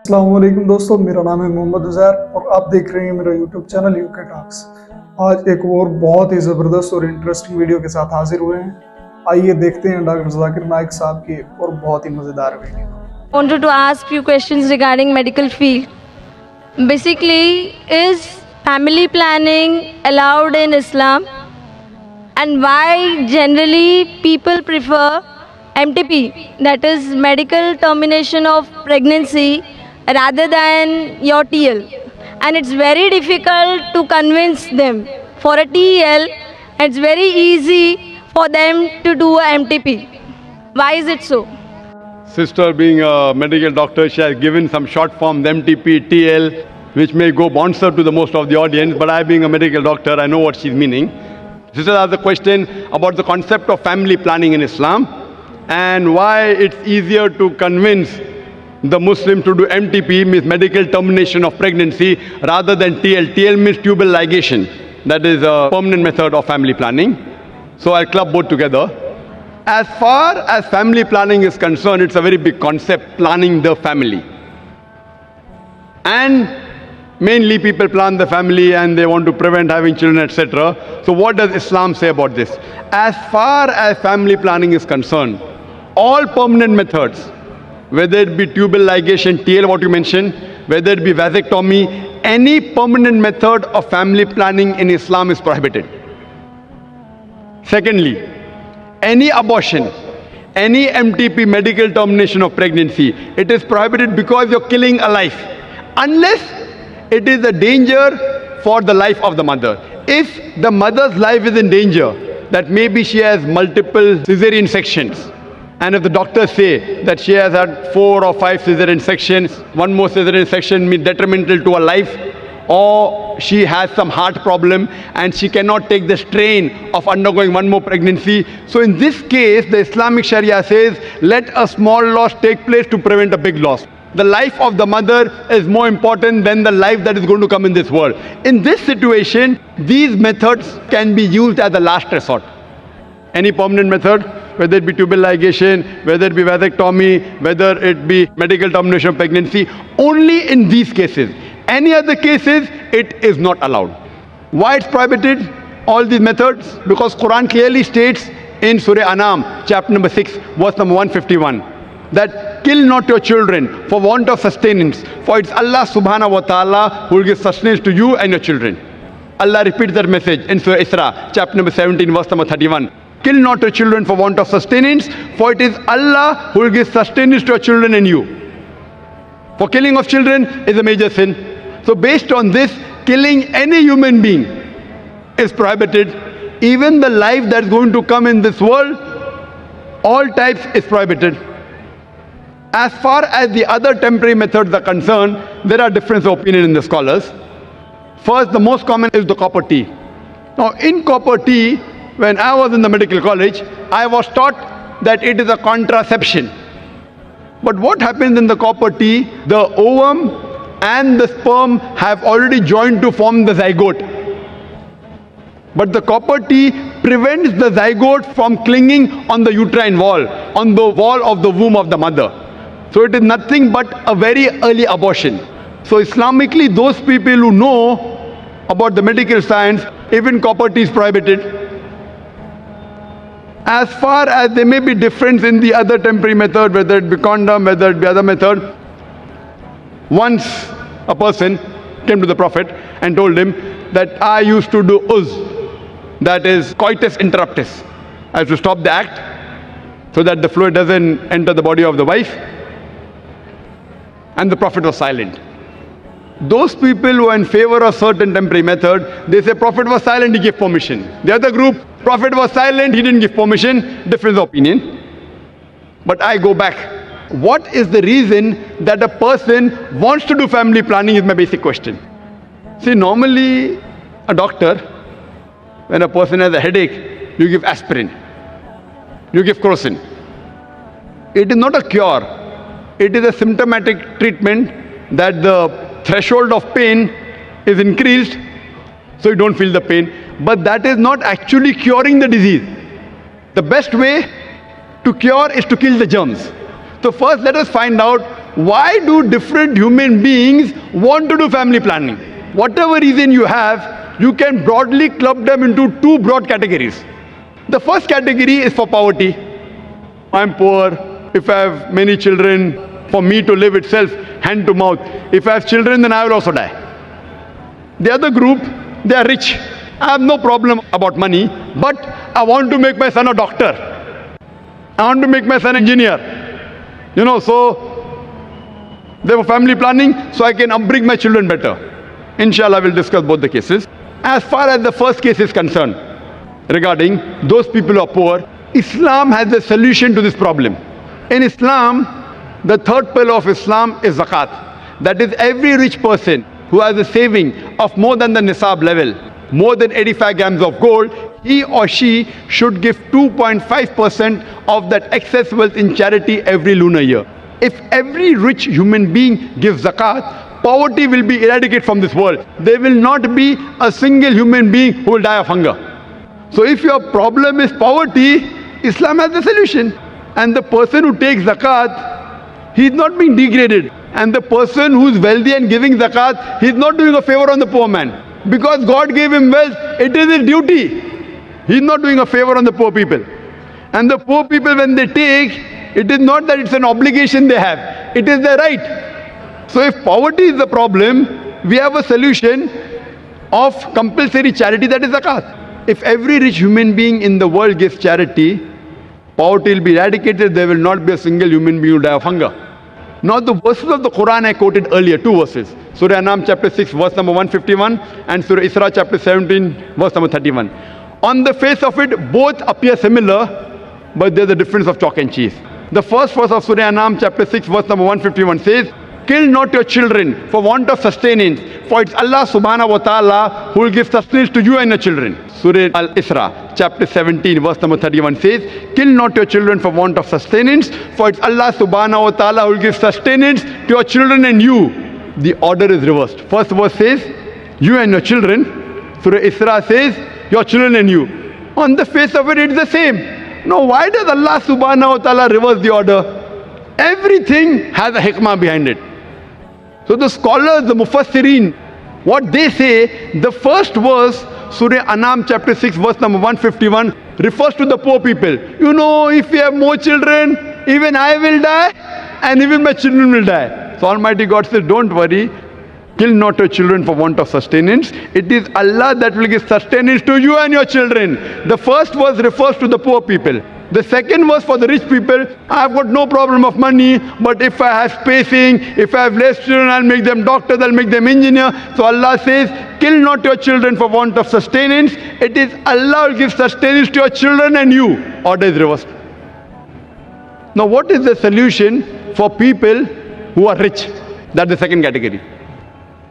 अस्सलामुअलैकुम दोस्तों, मेरा नाम है मोहम्मद उज़ैर और आप देख रहे हैं मेरा यूट्यूब चैनल यूके टॉक्स। आज एक और बहुत ही ज़बरदस्त और इंटरेस्टिंग वीडियो के साथ हाजिर हुए हैं। आइए देखते हैं डॉक्टर जाकिर नाइक साहब की और बहुत ही मज़ेदार video. Wanted to ask few questions regarding medical field. Basically, is family planning allowed in Islam, and why generally people prefer MTP, that is medical termination of pregnancy, rather than your TL? And it's very difficult to convince them for a TL. It's very easy for them to do a MTP. Why is it so? Sister being a medical doctor, she has given some short forms, MTP, TL, which may go bouncer to the most of the audience, but I being a medical doctor, I know what she's meaning. Sister asked the question about the concept of family planning in Islam and why it's easier to convince the Muslim to do MTP, means medical termination of pregnancy, rather than TL. TL means tubal ligation. That is a permanent method of family planning. So I'll club both together. As far as family planning is concerned, it's a very big concept, planning the family. And mainly people plan the family and they want to prevent having children, etc. So what does Islam say about this? As far as family planning is concerned, all permanent methods, whether it be tubal ligation, TL what you mentioned, whether it be vasectomy, any permanent method of family planning in Islam is prohibited. Secondly, any abortion, any MTP, medical termination of pregnancy, it is prohibited because you're killing a life, unless it is a danger for the life of the mother. If the mother's life is in danger, that maybe she has multiple cesarean sections, and if the doctors say that she has had 4 or 5 cesarean sections, one more cesarean section means detrimental to her life, or she has some heart problem and she cannot take the strain of undergoing one more pregnancy. So in this case, the Islamic Sharia says, let a small loss take place to prevent a big loss. The life of the mother is more important than the life that is going to come in this world. In this situation, these methods can be used as a last resort. Any permanent method, whether it be tubal ligation, whether it be vasectomy, whether it be medical termination of pregnancy, only in these cases. Any other cases, it is not allowed. Why it's prohibited, all these methods? Because Quran clearly states in Surah Anam, chapter number 6, verse number 151, that kill not your children for want of sustenance, for it's Allah subhanahu wa ta'ala who will give sustenance to you and your children. Allah repeats that message in Surah Isra, chapter number 17, verse number 31. Kill not your children for want of sustenance, for it is Allah who will give sustenance to your children and you. For killing of children is a major sin. So based on this, killing any human being is prohibited. Even the life that's going to come in this world, all types is prohibited. As far as the other temporary methods are concerned, there are different opinions in the scholars. First, the most common is the copper T. Now in copper T, when I was in the medical college, I was taught that it is a contraception. But what happens in the copper T, the ovum and the sperm have already joined to form the zygote. But the copper T prevents the zygote from clinging on the uterine wall, on the wall of the womb of the mother. So it is nothing but a very early abortion. So Islamically, those people who know about the medical science, even copper T is prohibited. As far as there may be difference in the other temporary method, whether it be condom, whether it be other method, once a person came to the Prophet and told him that I used to do that is coitus interruptus. I have to stop the act so that the fluid doesn't enter the body of the wife. And the Prophet was silent. Those people who are in favor of certain temporary method, they say Prophet was silent, he gave permission. The other group, Prophet was silent, he didn't give permission. Different opinion. But I go back. What is the reason that a person wants to do family planning is my basic question. See, normally a doctor, when a person has a headache, you give aspirin, you give crocin. It is not a cure. It is a symptomatic treatment that the threshold of pain is increased, so you don't feel the pain. But that is not actually curing the disease. The best way to cure is to kill the germs. So first let us find out, why do different human beings want to do family planning? Whatever reason you have, you can broadly club them into two broad categories. The first category is for poverty. I'm poor. If I have many children, for me to live itself, hand to mouth. If I have children, then I will also die. The other group, they are rich. I have no problem about money, but I want to make my son a doctor. I want to make my son an engineer. So they were family planning, so I can upbring my children better. Inshallah, we'll discuss both the cases. As far as the first case is concerned, regarding those people who are poor, Islam has a solution to this problem. In Islam, the third pillar of Islam is zakat. That is, every rich person who has a saving of more than the nisab level, more than 85 grams of gold, he or she should give 2.5% of that excess wealth in charity every lunar year. If every rich human being gives zakat, poverty will be eradicated from this world. There will not be a single human being who will die of hunger. So if your problem is poverty, Islam has the solution. And the person who takes zakat, he is not being degraded. And the person who is wealthy and giving zakat, he is not doing a favor on the poor man. Because God gave him wealth, it is his duty. He is not doing a favor on the poor people. And the poor people, when they take, it is not that it's an obligation they have. It is their right. So if poverty is the problem, we have a solution of compulsory charity, that is zakat. If every rich human being in the world gives charity, poverty will be eradicated. There will not be a single human being who will die of hunger. Now the verses of the Quran I quoted earlier, two verses. Surah Anam chapter 6 verse number 151 and Surah Isra chapter 17 verse number 31. On the face of it, both appear similar, but there's a difference of chalk and cheese. The first verse of Surah Anam chapter 6 verse number 151 says, "Kill not your children for want of sustenance, for it's Allah subhanahu wa ta'ala who will give sustenance to you and your children." Surah Al-Isra chapter 17 verse number 31 says, "Kill not your children for want of sustenance, for it's Allah subhanahu wa ta'ala who will give sustenance to your children and you." The order is reversed. First verse says, "You and your children." Surah Isra says, "Your children and you." On the face of it, it's the same. Now, why does Allah subhanahu wa ta'ala reverse the order? Everything has a hikmah behind it. So the scholars, the mufassirin, what they say, the first verse, Surah Anam chapter 6 verse number 151, refers to the poor people. If we have more children, even I will die and even my children will die. So Almighty God says, don't worry, kill not your children for want of sustenance. It is Allah that will give sustenance to you and your children. The first verse refers to the poor people. The second verse for the rich people, I've got no problem of money, but if I have spacing, if I have less children, I'll make them doctors, I'll make them engineers. So Allah says, kill not your children for want of sustenance. It is Allah will give sustenance to your children and you. Order is reversed. Now what is the solution for people who are rich? That's the second category.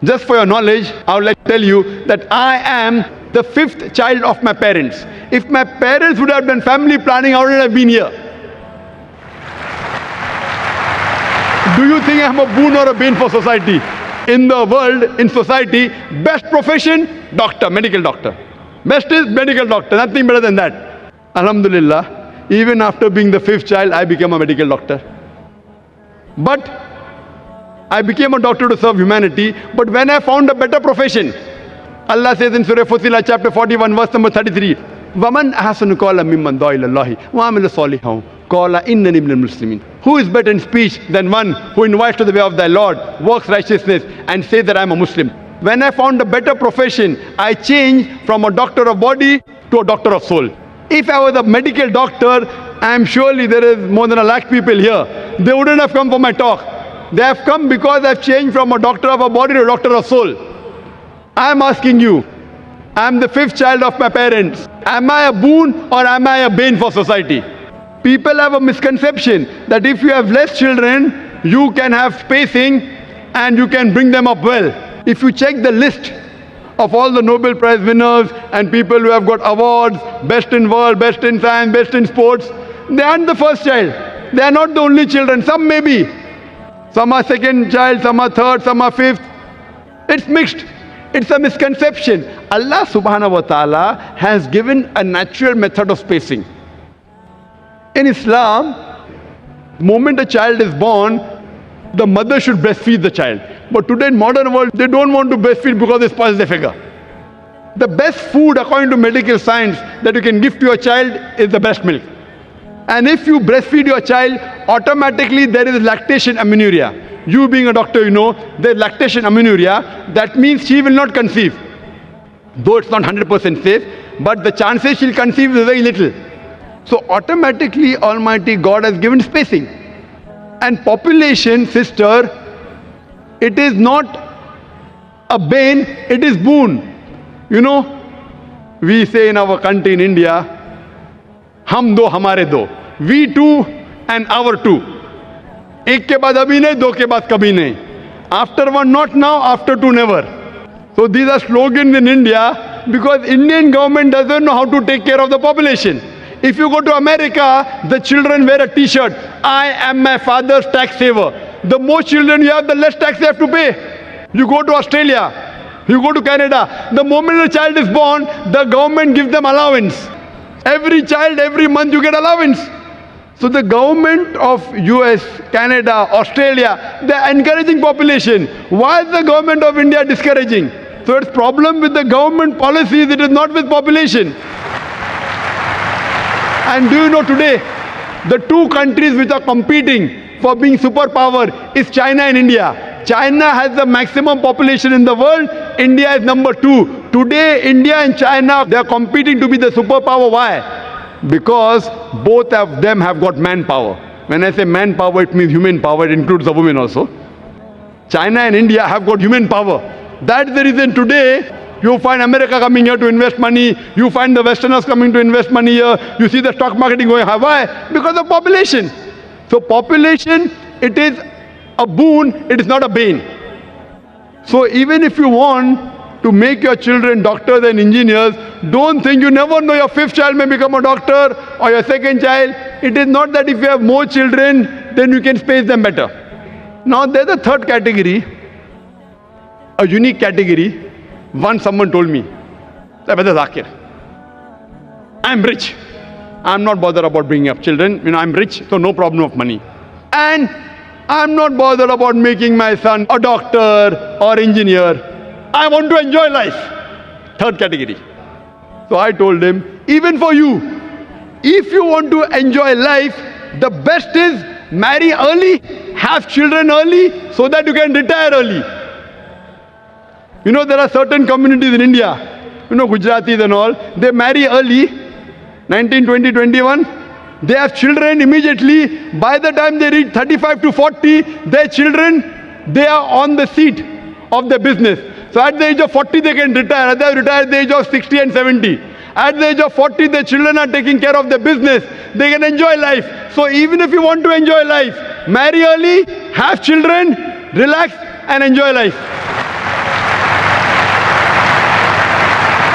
Just for your knowledge, I would like to tell you that I am the fifth child of my parents. If my parents would have done family planning, I wouldn't have been here. Do you think I'm a boon or a bane for society? In the world, in society, best profession, doctor, medical doctor. Best is medical doctor, nothing better than that. Alhamdulillah, even after being the fifth child, I became a medical doctor. But I became a doctor to serve humanity, but when I found a better profession, Allah says in Surah Fusilat chapter 41 verse number 33, وَمَنْ أَحْسَنُ قَوْلًا مِمَّنْ دَعَا إِلَى اللَّهِ وَعَمِلَ صَالِحًا قَالَ إِنَّنِي مِنَ الْمُسْلِمِينَ. Who is better in speech than one who invites to the way of thy Lord, works righteousness, and says that I am a Muslim? When I found a better profession, I changed from a doctor of body to a doctor of soul. If I was a medical doctor, I am surely there is more than 1 lakh people here. They wouldn't have come for my talk. They have come because I've changed from a doctor of a body to a doctor of soul. I am asking you, I am the fifth child of my parents. Am I a boon or am I a bane for society? People have a misconception that if you have less children, you can have spacing and you can bring them up well. If you check the list of all the Nobel Prize winners and people who have got awards, best in world, best in science, best in sports, they aren't the first child. They are not the only children. Some may be. Some are second child, some are third, some are fifth. It's mixed. It's a misconception. Allah subhanahu wa ta'ala has given a natural method of spacing. In Islam, moment a child is born, the mother should breastfeed the child. But today in modern world, they don't want to breastfeed because it spoils their figure. The best food according to medical science that you can give to your child is the breast milk. And if you breastfeed your child, automatically there is lactation amenorrhea. You being a doctor, you know, there's lactation amenorrhea. That means she will not conceive. Though it's not 100% safe, but the chances she'll conceive is very little. So automatically Almighty God has given spacing. And population, sister, it is not a bane, it is boon. You know, we say in our country in India, हम दो हमारे दो, we two and our two. एक के बाद अभी नहीं, दो के बाद कभी नहीं. After one not now, after two never. So these are slogans in India because Indian government doesn't know how to take care of the population. If you go to America, the children wear a t-shirt, I am my father's tax saver. The more children you have, the less tax you have to pay. You go to Australia, you go to Canada, the moment a child is born, the government gives them allowance. Every child, every month you get allowance. So the government of US, Canada, Australia, they are encouraging population. Why is the government of India discouraging? So it's problem with the government policies, it is not with population. And do you know today, the two countries which are competing for being superpower is China and India. China has the maximum population in the world, India is number 2. Today, India and China, they are competing to be the superpower. Why? Because both of them have got manpower. When I say manpower, it means human power, it includes the women also. China and India have got human power. That's the reason today, you find America coming here to invest money, you find the Westerners coming to invest money here, you see the stock market going high. Why? Because of population. So population, it is a boon, it is not a bane. So even if you want to make your children doctors and engineers, don't think, you never know, your 5th child may become a doctor or your 2nd child. It is not that if you have more children, then you can space them better. Now there's a 3rd category, a unique category. Once someone told me, Brother Zakir, I'm rich. I'm not bothered about bringing up children. You know, I'm rich, so no problem of money. And I'm not bothered about making my son a doctor or engineer. I want to enjoy life. 3rd category. So I told him, even for you, if you want to enjoy life, the best is marry early, have children early, so that you can retire early. You know, there are certain communities in India, you know, Gujaratis and all, they marry early, 19, 20, 21, they have children immediately. By the time they reach 35 to 40, their children, they are on the seat of the business. So at the age of 40, they can retire. They have retired at the age of 60 and 70. At the age of 40, the children are taking care of the business. They can enjoy life. So even if you want to enjoy life, marry early, have children, relax and enjoy life.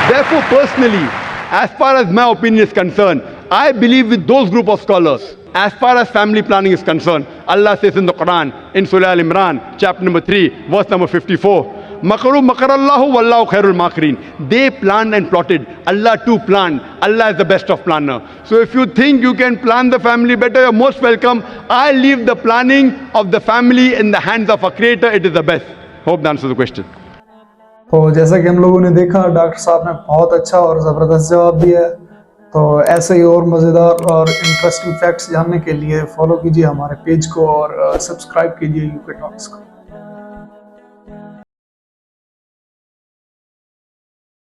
Therefore, personally, as far as my opinion is concerned, I believe with those group of scholars. As far as family planning is concerned, Allah says in the Quran, in Surah Al-Imran, chapter number 3, verse number 54, Makaru makarallahu wallahu khairul makirin. They planned and plotted. Allah too planned. Allah is the best of planner. So if you think you can plan the family better, you're most welcome. I leave the planning of the family in the hands of a creator. It is the best. Hope that answers the question. तो जैसा कि हम लोगों ने देखा, doctor साहब ने बहुत अच्छा और ज़बरदस्त जवाब दिया है। तो ऐसे ही और मज़ेदार और इंटरेस्टिंग फैक्ट्स जानने के लिए फॉलो कीजिए हमारे पेज को और सब्सक्राइब कीजिए यूके टॉक्स को।